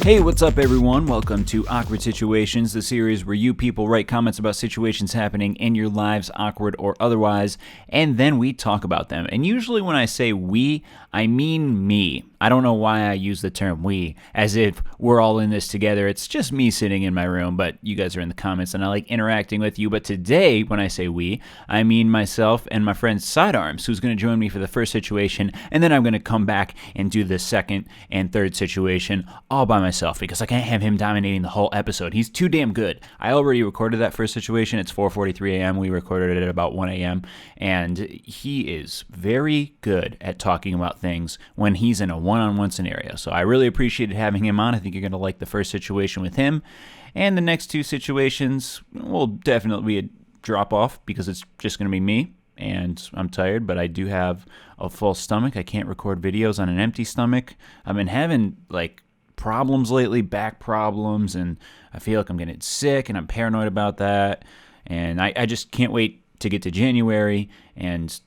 Hey, what's up everyone? Welcome to Awkward Situations, the series where you people write comments about situations happening in your lives, awkward or otherwise, and then we talk about them. And usually when I say we, I mean me. I don't know why I use the term we, as if we're all in this together. It's just me sitting in my room, but you guys are in the comments and I like interacting with you. But today, when I say we, I mean myself and my friend Sidearms, who's going to join me for the first situation, and then I'm going to come back and do the second and third situation all by myself because I can't have him dominating the whole episode. He's too damn good. I already recorded that first situation. It's 4:43 a.m. We recorded it at about 1 a.m. And he is very good at talking about things when he's in a one-on-one scenario. So I really appreciated having him on. I think you're going to like the first situation with him. And the next two situations will definitely be a drop-off because it's just going to be me. And I'm tired, but I do have a full stomach. I can't record videos on an empty stomach. I've been having, problems lately, back problems, and I feel like I'm getting sick, and I'm paranoid about that. And I just can't wait to get to January and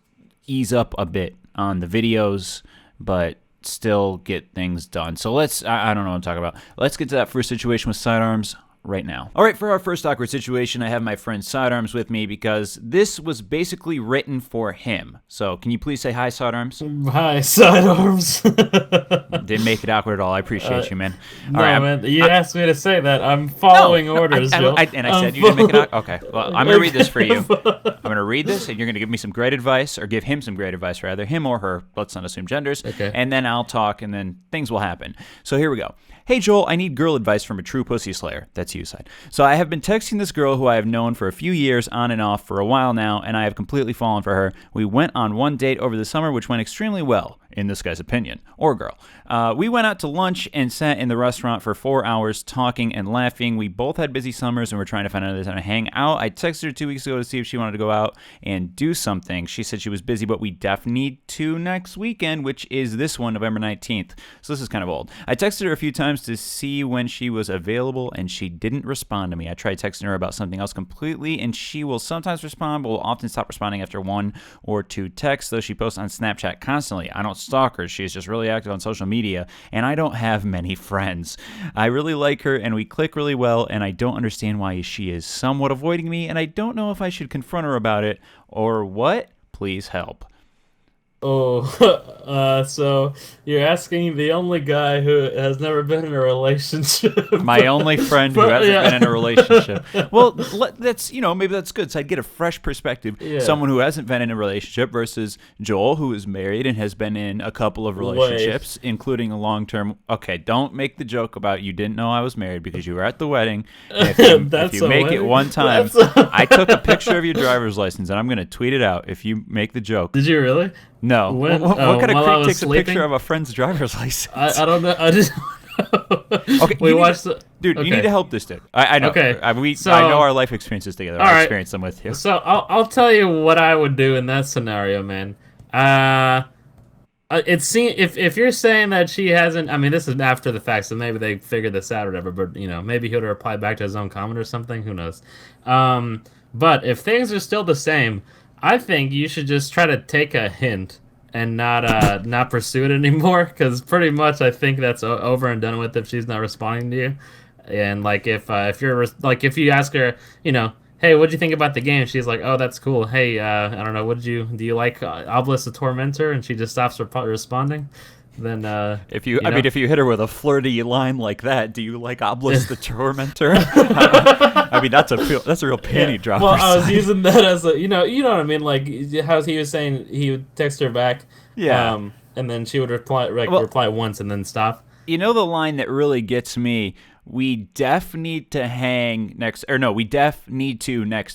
ease up a bit on the videos, but still get things done. So I don't know what I'm talking about. Let's get to that first situation with Sidearms right now. All right, for our first awkward situation, I have my friend Sidearms with me because this was basically written for him. So can you please say hi, Sidearms? Hi, Sidearms. Didn't make it awkward at all. I appreciate you, man. All right, man, you asked me to say that. I'm following orders, Joe. I said you didn't make it awkward? Okay, well, I'm going to read this for you. I'm going to read this, and you're going to give me some great advice, or give him some great advice, rather. Him or her. Let's not assume genders. Okay. And then I'll talk, and then things will happen. So here we go. Hey, Joel, I need girl advice from a true pussy slayer. That's you, Side. So I have been texting this girl who I have known for a few years on and off for a while now, and I have completely fallen for her. We went on one date over the summer, which went extremely well, in this guy's opinion, or girl. We went out to lunch and sat in the restaurant for 4 hours talking and laughing. We both had busy summers and we're trying to find another time to hang out. I texted her 2 weeks ago to see if she wanted to go out and do something. She said she was busy, but we definitely need to next weekend, which is this one, November 19th. So this is kind of old. I texted her a few times to see when she was available, and she didn't respond to me. I tried texting her about something else completely, and she will sometimes respond, but will often stop responding after 1 or 2 texts, though she posts on Snapchat constantly. I don't stalk her. She's just really active on social media, and I don't have many friends. I really like her, and we click really well, and I don't understand why she is somewhat avoiding me, and I don't know if I should confront her about it or what. Please help. Oh, so you're asking the only guy who has never been in a relationship. My only friend who hasn't been in a relationship. Well, that's, maybe that's good. So I'd get a fresh perspective. Yeah. Someone who hasn't been in a relationship versus Joel, who is married and has been in a couple of relationships, including a long-term. Okay, don't make the joke about you didn't know I was married because you were at the wedding. And if you make it one time, I took a picture of your driver's license, and I'm going to tweet it out if you make the joke. Did you really? No. What kind of creep takes a picture of a friend's driver's license? I don't know. I just. Okay, we watched dude. Okay. You need to help this dude. I know. Okay. I know our life experiences together. I experienced them with you. So I'll tell you what I would do in that scenario, man. If you're saying that she hasn't, I mean, this is after the fact, so maybe they figured this out or whatever. But maybe he'll reply back to his own comment or something. Who knows? But if things are still the same, I think you should just try to take a hint and not pursue it anymore, because pretty much I think that's over and done with if she's not responding to you. And if you ask her, hey, what'd you think about the game? She's like, oh, that's cool. Hey, I don't know, do you like Obelisk the Tormentor? And she just stops responding. Then if you hit her with a flirty line like that, do you like Obelisk the Tormentor? I mean, that's a real panty dropper. Well, I was using that as a you know what I mean, like how he was saying he would text her back, and then she would reply once and then stop. The line that really gets me. We def need to next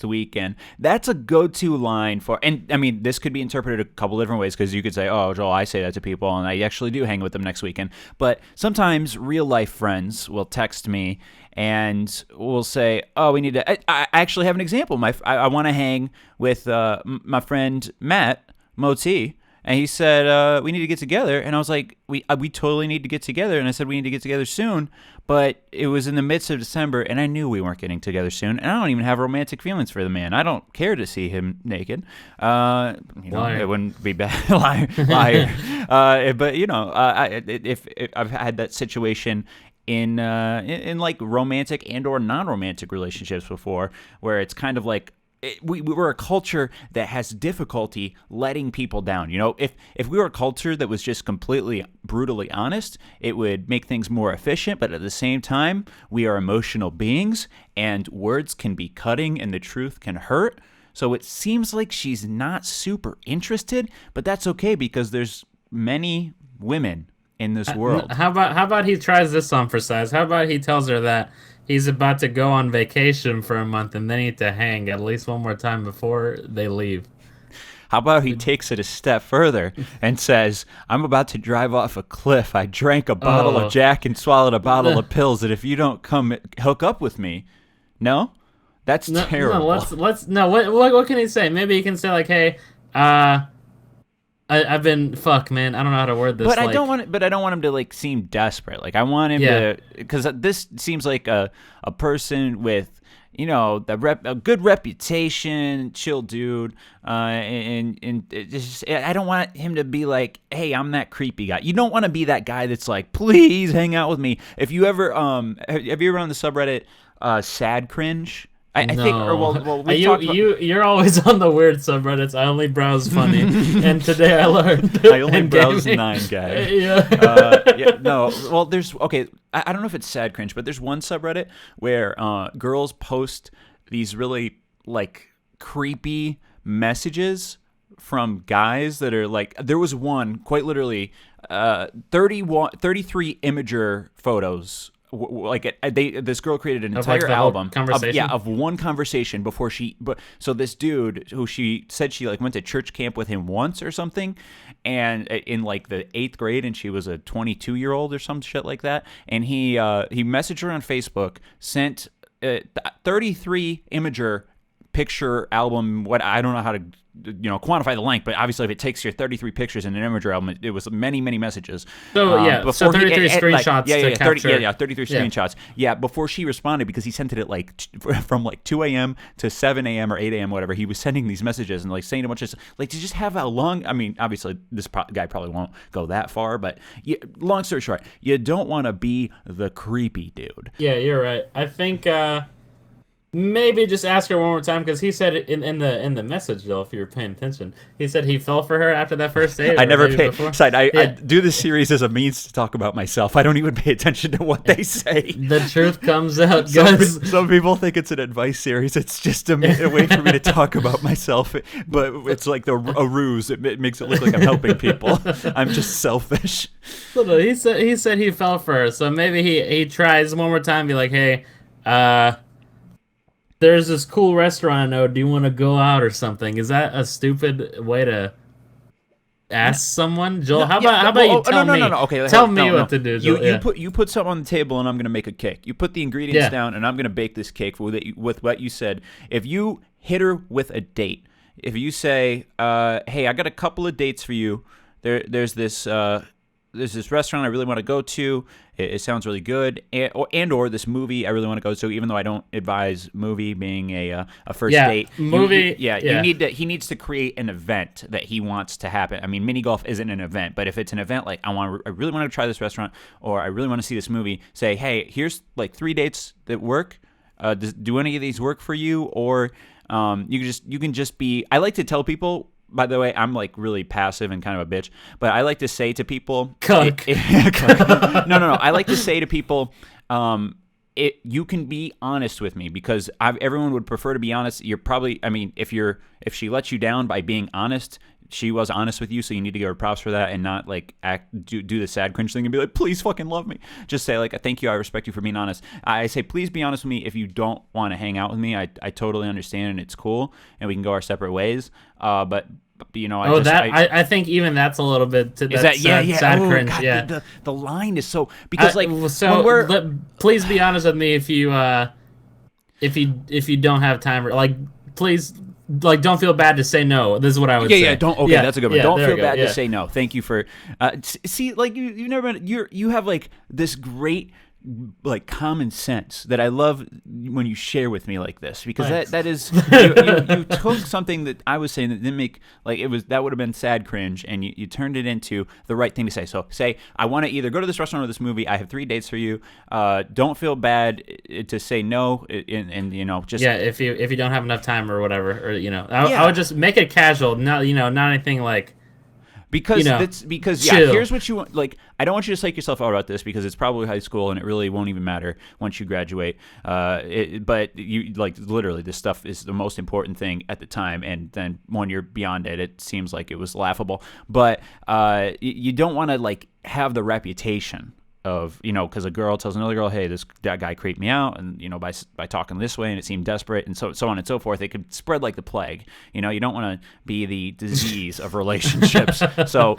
weekend. That's a go-to line for, and I mean, this could be interpreted a couple different ways, because you could say, oh, Joel, I say that to people, and I actually do hang with them next weekend. But sometimes real-life friends will text me and will say, oh, we need to, I actually have an example. I want to hang with my friend Matt Moti. And he said, we need to get together. And I was like, we totally need to get together. And I said, we need to get together soon. But it was in the midst of December, and I knew we weren't getting together soon. And I don't even have romantic feelings for the man. I don't care to see him naked. It wouldn't be bad. Liar. But, if I've had that situation in like romantic and or non-romantic relationships before, where it's kind of like we're a culture that has difficulty letting people down. You know, if we were a culture that was just completely brutally honest, it would make things more efficient. But at the same time, we are emotional beings, and words can be cutting, and the truth can hurt. So it seems like she's not super interested, but that's okay because there's many women in this world. How about he tries this on for size? How about he tells her that he's about to go on vacation for a month and they need to hang at least one more time before they leave? How about he takes it a step further and says, I'm about to drive off a cliff. I drank a bottle of Jack and swallowed a bottle of pills, and if you don't come hook up with me, no? That's terrible. What can he say? Maybe he can say like, hey, I've been man. I don't know how to word this. But I don't want him to like seem desperate. Like I want him to, because this seems like a person with, you know, a good reputation, chill dude, and just, I don't want him to be like, hey, I'm that creepy guy. You don't want to be that guy that's like, please hang out with me. If you ever have you ever on the subreddit Sad Cringe? I think, you're always on the weird subreddits. I only browse funny, and today I learned. I only browse 9gag. I don't know if it's Sad Cringe, but there's one subreddit where girls post these really like creepy messages from guys that are like. There was one quite literally 33 imager photos. This girl created an entire album of one conversation before so this dude who she said she like went to church camp with him once or something, and in like the 8th grade, and she was a 22-year-old or some shit like that, and he messaged her on Facebook, sent 33 imager picture album. What I don't know how to quantify the length, but obviously if it takes your 33 pictures in an imager album, it was many messages. So so 33 screenshots. 33 screenshots. Yeah, before she responded, because he sent it at like from like 2 a.m. to 7 a.m. or 8 a.m. whatever. He was sending these messages and like saying a bunch of like to just have a long. I mean, obviously this guy probably won't go that far, but long story short, you don't want to be the creepy dude. Yeah, you're right. I think. Maybe just ask her one more time, because he said it in the message, though, if you were paying attention. He said he fell for her after that first date. I never pay attention. I do this series as a means to talk about myself. I don't even pay attention to what they say. The truth comes out, guys. Some people think it's an advice series. It's just a way for me to talk about myself, but it's like a ruse. It makes it look like I'm helping people. I'm just selfish. No, he said he fell for her, so maybe he tries one more time, be like, hey, there's this cool restaurant I know. Do you want to go out or something? Is that a stupid way to ask someone? Joel, how about you tell me? No. Okay, tell me what to do, Joel. You put something on the table, and I'm going to make a cake. You put the ingredients down, and I'm going to bake this cake with what you said. If you hit her with a date, if you say, hey, I got a couple of dates for you. There's this restaurant I really want to go to. It sounds really good, or this movie I really want to go to. Even though I don't advise movie being a first date. Movie. He needs to create an event that he wants to happen. I mean, mini golf isn't an event, but if it's an event like I really want to try this restaurant, or I really want to see this movie, say, hey, here's like 3 dates that work. Do any of these work for you? Or you can just be. I like to tell people. By the way, I'm like really passive and kind of a bitch, but I like to say to people, Cuck. No. I like to say to people, you can be honest with me, because everyone would prefer to be honest. You're probably, I mean, if she lets you down by being honest, she was honest with you, so you need to give her props for that, and not like do the sad cringe thing and be like, please fucking love me. Just say like, thank you, I respect you for being honest. I say, please be honest with me. If you don't want to hang out with me, I totally understand, and it's cool, and we can go our separate ways. But I think even that's a little bit to that sad cringe. God, yeah, the line is so, because please be honest with me if you don't have time, like, please. Like, don't feel bad to say no. This is what I would say. That's a good one. Don't feel bad to say no. Thank you for see, like, you've never been, you have like this great like common sense that I love when you share with me like this, because that is you took something that I was saying that didn't make, like, that would have been sad cringe, and you turned it into the right thing to say. So say, I want to either go to this restaurant or this movie. I have 3 dates for you. Don't feel bad to say no, and just if you don't have enough time or whatever, or I would just make it casual, not anything like. Because chill. Here's what you want. Like, I don't want you to psych yourself out about this, because it's probably high school and it really won't even matter once you graduate. But you, like, literally, this stuff is the most important thing at the time, and then when you're beyond it, it seems like it was laughable. But you don't want to, like, have the reputation of, because a girl tells another girl, hey, that guy creeped me out, and by talking this way, and it seemed desperate, and so on and so forth, it could spread like the plague. You don't want to be the disease of relationships. So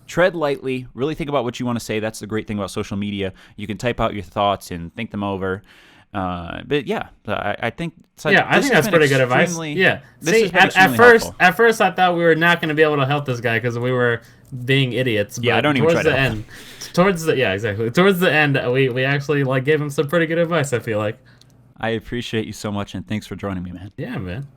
tread lightly, really think about what you want to say. That's the great thing about social media. You can type out your thoughts and think them over. But yeah, I think I think that's pretty good advice. Yeah. See, at first I thought we were not going to be able to help this guy because we were being idiots. But I don't even try to help him. Towards the end, we actually, like, gave him some pretty good advice, I feel like. I appreciate you so much, and thanks for joining me, man. Yeah, man.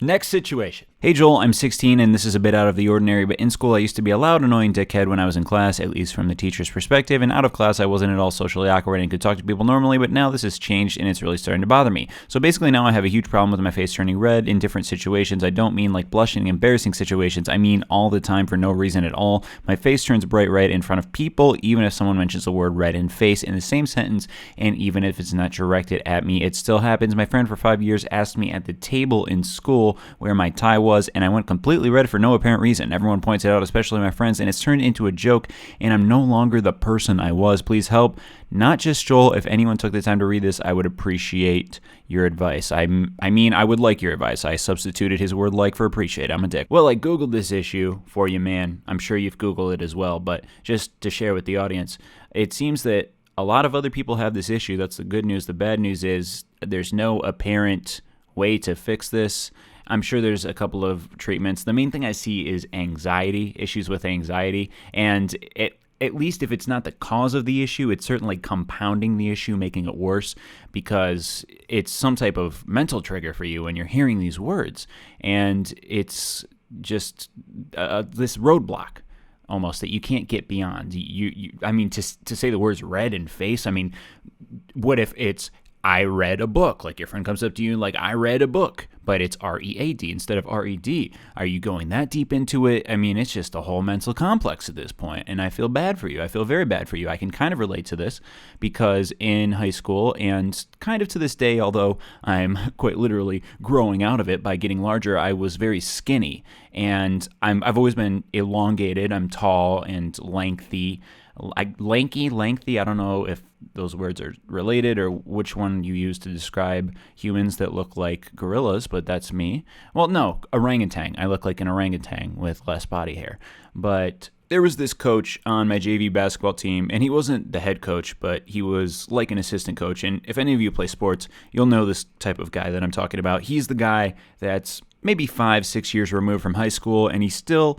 Next situation. Hey Joel, I'm 16 and this is a bit out of the ordinary, but in school I used to be a loud, annoying dickhead when I was in class, at least from the teacher's perspective, and out of class I wasn't at all socially awkward and could talk to people normally, but now this has changed and it's really starting to bother me. So basically now I have a huge problem with my face turning red in different situations. I don't mean like blushing, embarrassing situations, I mean all the time for no reason at all. My face turns bright red in front of people, even if someone mentions the word red in face in the same sentence, and even if it's not directed at me, it still happens. My friend for 5 years asked me at the table in school where my tie was, and I went completely red for no apparent reason. Everyone points it out, especially my friends, and it's turned into a joke, and I'm no longer the person I was. Please help. Not just Joel. If anyone took the time to read this, I would appreciate your advice. I mean, I would like your advice. I substituted his word like for appreciate. I'm a dick. Well, I Googled this issue for you, man. I'm sure you've Googled it as well, but just to share with the audience, it seems that a lot of other people have this issue. That's the good news. The bad news is there's no apparent way to fix this. I'm sure there's a couple of treatments. The main thing I see is anxiety, issues with anxiety, and at least if it's not the cause of the issue, it's certainly compounding the issue, making it worse, because it's some type of mental trigger for you when you're hearing these words, and it's just this roadblock almost that you can't get beyond. I mean, to say the words red in face, I mean, what if it's I read a book? Like, your friend comes up to you like, I read a book, but it's R-E-A-D instead of R-E-D. Are you going that deep into it? I mean, it's just a whole mental complex at this point, and I feel bad for you. I feel very bad for you. I can kind of relate to this because in high school and kind of to this day, although I'm quite literally growing out of it by getting larger, I was very skinny, and I've always been elongated. I'm tall and lengthy. Lengthy, I don't know if those words are related or which one you use to describe humans that look like gorillas, but that's me. Well, no, orangutan. I look like an orangutan with less body hair. But there was this coach on my JV basketball team, and he wasn't the head coach, but he was like an assistant coach. And if any of you play sports, you'll know this type of guy that I'm talking about. He's the guy that's maybe 5-6 years removed from high school, and he still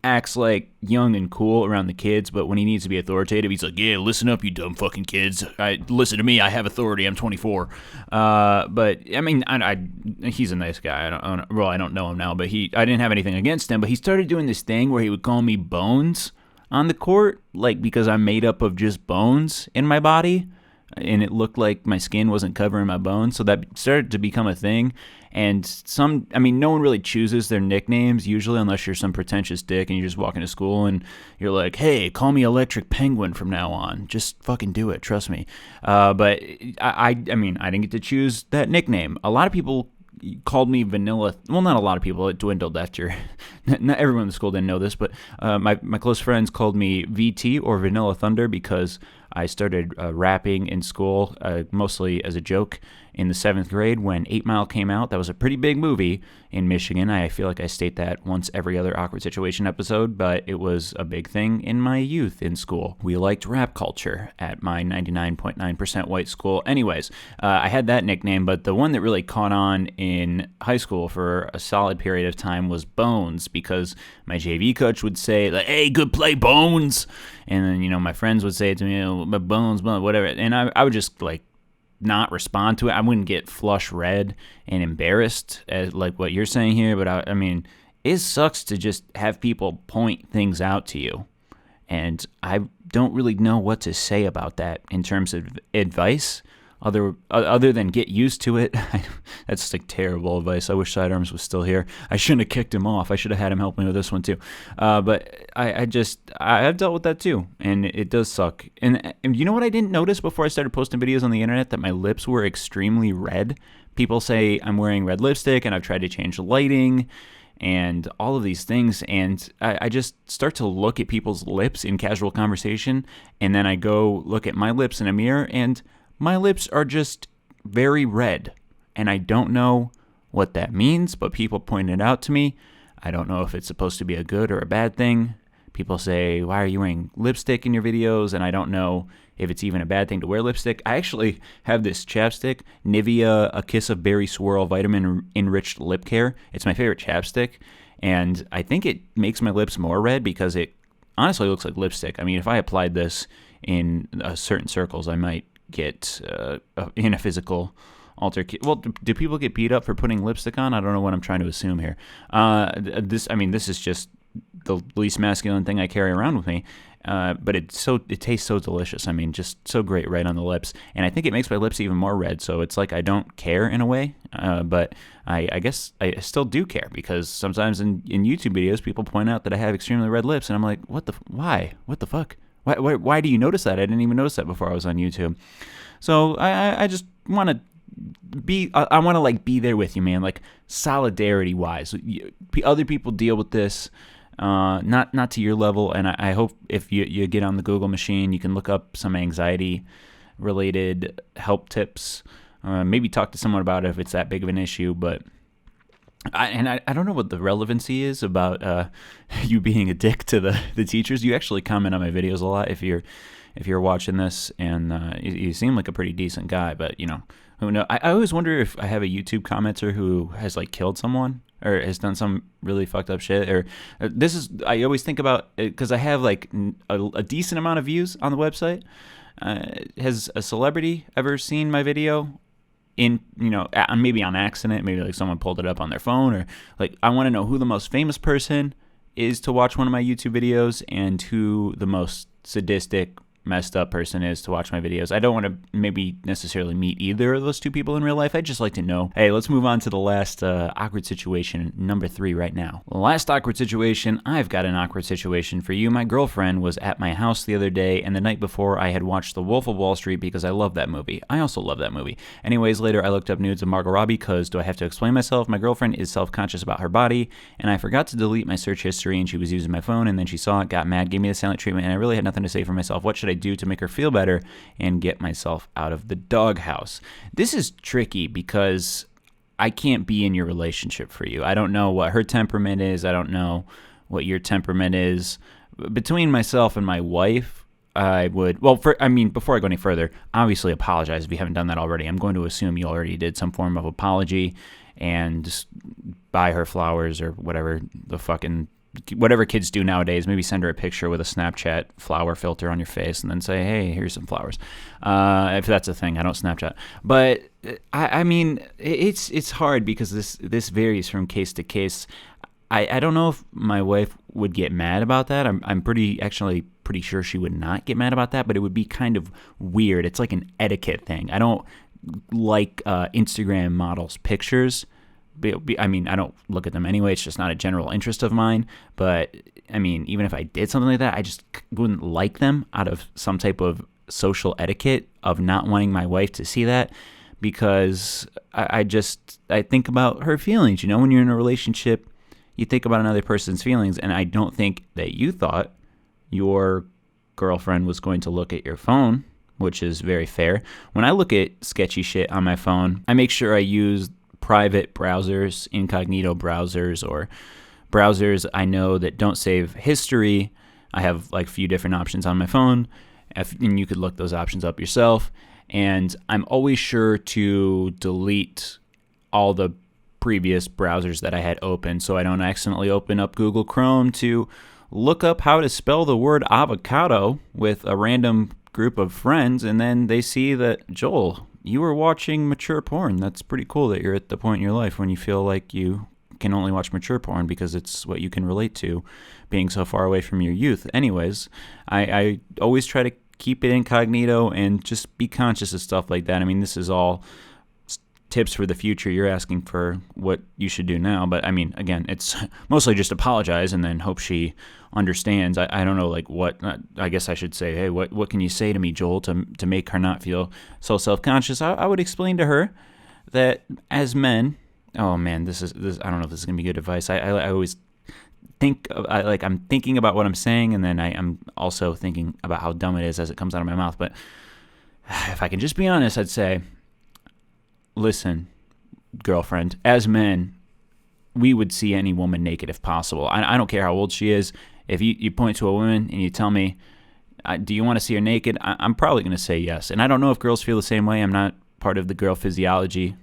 acts like young and cool around the kids, but when he needs to be authoritative, he's like, yeah, listen up, you dumb fucking kids. Listen to me, I have authority, I'm 24. But, I mean, he's a nice guy. I don't know him now, but I didn't have anything against him, but he started doing this thing where he would call me Bones on the court, like, because I'm made up of just bones in my body, and it looked like my skin wasn't covering my bones, so that started to become a thing. And no one really chooses their nicknames usually unless you're some pretentious dick and you just walk into school and you're like, hey, call me Electric Penguin from now on. Just fucking do it, trust me. But I didn't get to choose that nickname. A lot of people called me Vanilla. Well, not a lot of people. It dwindled after. Not everyone in the school didn't know this, but my close friends called me VT or Vanilla Thunder because I started rapping in school, mostly as a joke, in the 7th grade when 8 Mile came out. That was a pretty big movie in Michigan. I feel like I state that once every other Awkward Situation episode, but it was a big thing in my youth in school. We liked rap culture at my 99.9% white school. Anyways, I had that nickname, but the one that really caught on in high school for a solid period of time was Bones, because my JV coach would say, like, hey, good play, Bones. And then, my friends would say to me, my bones, whatever. And I would just like not respond to it. I wouldn't get flush red and embarrassed as like what you're saying here, but I mean, it sucks to just have people point things out to you. And I don't really know what to say about that in terms of advice, other than get used to it. That's like terrible advice. I wish Sidearms was still here. I shouldn't have kicked him off. I should have had him help me with this one too. But I've dealt with that too, and it does suck. And you know what I didn't notice before I started posting videos on the internet? That my lips were extremely red. People say I'm wearing red lipstick, and I've tried to change the lighting and all of these things, and I just start to look at people's lips in casual conversation, and then I go look at my lips in a mirror, and my lips are just very red, and I don't know what that means, but people point it out to me. I don't know if it's supposed to be a good or a bad thing. People say, why are you wearing lipstick in your videos? And I don't know if it's even a bad thing to wear lipstick. I actually have this chapstick, Nivea A Kiss of Berry Swirl Vitamin Enriched Lip Care. It's my favorite chapstick, and I think it makes my lips more red because it honestly looks like lipstick. I mean, if I applied this in certain circles, I might get in a physical altercation. Well, do people get beat up for putting lipstick on? I don't know what I'm trying to assume here. This is just the least masculine thing I carry around with me. But it tastes so delicious. I mean, just so great right on the lips. And I think it makes my lips even more red. So it's like I don't care in a way. But I guess I still do care, because sometimes in YouTube videos, people point out that I have extremely red lips. And I'm like, why? What the fuck? Why do you notice that? I didn't even notice that before I was on YouTube. So I just want to I want to like be there with you, man. Like solidarity wise, other people deal with this. Not to your level, and I hope if you get on the Google machine, you can look up some anxiety-related help tips. Maybe talk to someone about it if it's that big of an issue. But I don't know what the relevancy is about you being a dick to the teachers. You actually comment on my videos a lot if you're watching this, and you seem like a pretty decent guy. But you know, who knows? I always wonder if I have a YouTube commenter who has like killed someone, or has done some really fucked up shit, or I always think about it because I have like a decent amount of views on the website. Has a celebrity ever seen my video in, maybe on accident, maybe like someone pulled it up on their phone, or like I want to know who the most famous person is to watch one of my YouTube videos and who the most sadistic, messed up person is to watch my videos. I don't want to maybe necessarily meet either of those two people in real life. I'd just like to know. Hey, let's move on to the last awkward situation, number 3 right now. Last awkward situation, I've got an awkward situation for you. My girlfriend was at my house the other day, and the night before I had watched The Wolf of Wall Street because I love that movie. I also love that movie. Anyways, later I looked up nudes of Margot Robbie because, do I have to explain myself? My girlfriend is self-conscious about her body, and I forgot to delete my search history, and she was using my phone, and then she saw it, got mad, gave me the silent treatment, and I really had nothing to say for myself. What should I do to make her feel better and get myself out of the doghouse? This is tricky because I can't be in your relationship for you. I don't know what her temperament is. I don't know what your temperament is. Between myself and my wife, I would, before I go any further, obviously apologize if you haven't done that already. I'm going to assume you already did some form of apology and just buy her flowers or whatever kids do nowadays. Maybe send her a picture with a Snapchat flower filter on your face and then say, hey, here's some flowers. If that's a thing, I don't Snapchat. But I mean, it's hard because this varies from case to case. I don't know if my wife would get mad about that. I'm pretty sure she would not get mad about that, but it would be kind of weird. It's like an etiquette thing. I don't like Instagram models' pictures. I mean, I don't look at them anyway. It's just not a general interest of mine. But, I mean, even if I did something like that, I just wouldn't like them out of some type of social etiquette of not wanting my wife to see that, because I think about her feelings. You know, when you're in a relationship, you think about another person's feelings, and I don't think that you thought your girlfriend was going to look at your phone, which is very fair. When I look at sketchy shit on my phone, I make sure I use private browsers, incognito browsers, or browsers I know that don't save history. I have like a few different options on my phone, and you could look those options up yourself. And I'm always sure to delete all the previous browsers that I had open so I don't accidentally open up Google Chrome to look up how to spell the word avocado with a random group of friends, and then they see that, Joel, you were watching mature porn. That's pretty cool that you're at the point in your life when you feel like you can only watch mature porn because it's what you can relate to, being so far away from your youth. Anyways, I always try to keep it incognito and just be conscious of stuff like that. I mean, this is all tips for the future. You're asking for what you should do now, but I mean, again, it's mostly just apologize and then hope she understands. I don't know, like, what, I guess I should say, hey, what can you say to me, Joel, to make her not feel so self-conscious? I would explain to her that as men, oh man, this I don't know if this is gonna be good advice. I always think I'm thinking about what I'm saying, and then I'm also thinking about how dumb it is as it comes out of my mouth. But if I can just be honest, I'd say, listen, girlfriend, as men, we would see any woman naked if possible. I don't care how old she is. If you point to a woman and you tell me, do you want to see her naked? I'm probably going to say yes. And I don't know if girls feel the same way. I'm not part of the girl physiology.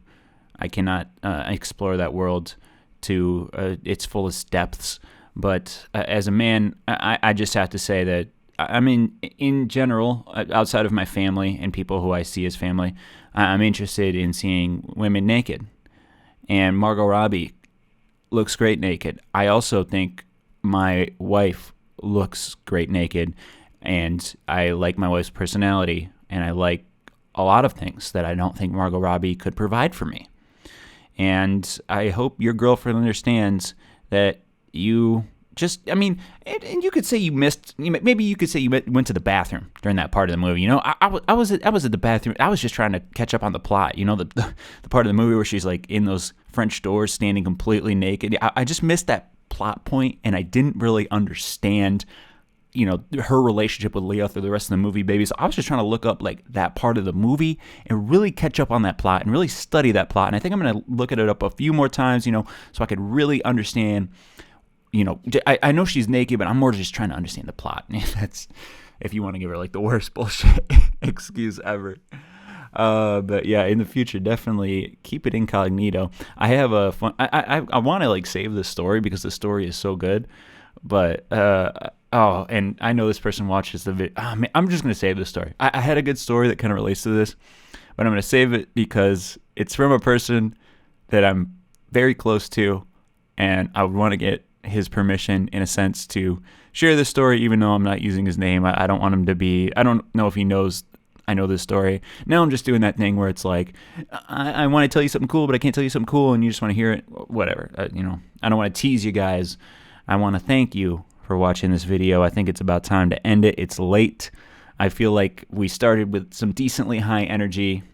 I cannot explore that world to its fullest depths. But as a man, I just have to say that, I mean, in general, outside of my family and people who I see as family, I'm interested in seeing women naked. And Margot Robbie looks great naked. I also think my wife looks great naked. And I like my wife's personality. And I like a lot of things that I don't think Margot Robbie could provide for me. And I hope your girlfriend understands that you just, I mean, and you could say you missed, maybe you could say you went to the bathroom during that part of the movie. You know, I was at the bathroom. I was just trying to catch up on the plot. You know, the part of the movie where she's like in those French doors standing completely naked. I just missed that plot point, and I didn't really understand, you know, her relationship with Leo through the rest of the movie, baby. So I was just trying to look up like that part of the movie and really catch up on that plot and really study that plot. And I think I'm going to look at it up a few more times, you know, so I could really understand, you know, I know she's naked, but I'm more just trying to understand the plot. That's, if you want to give her like the worst bullshit excuse ever. But yeah, in the future, definitely keep it incognito. I have a fun, I want to like save this story because the story is so good. But, and I know this person watches the video. Oh, man, I'm just going to save this story. I had a good story that kind of relates to this, but I'm going to save it because it's from a person that I'm very close to, and I would want to get his permission, in a sense, to share this story, even though I'm not using his name. I don't want him to be, I don't know if he knows I know this story. Now I'm just doing that thing where it's like, I want to tell you something cool, but I can't tell you something cool, and you just want to hear it. Whatever. You know, I don't want to tease you guys. I want to thank you for watching this video. I think it's about time to end it. It's late. I feel like we started with some decently high energy,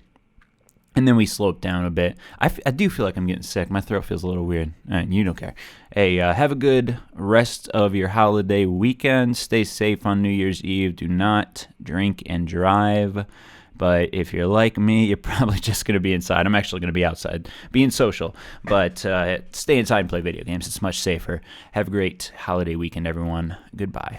and then we sloped down a bit. I do feel like I'm getting sick. My throat feels a little weird. You don't care. Hey, have a good rest of your holiday weekend. Stay safe on New Year's Eve. Do not drink and drive. But if you're like me, you're probably just going to be inside. I'm actually going to be outside, being social. But stay inside and play video games. It's much safer. Have a great holiday weekend, everyone. Goodbye.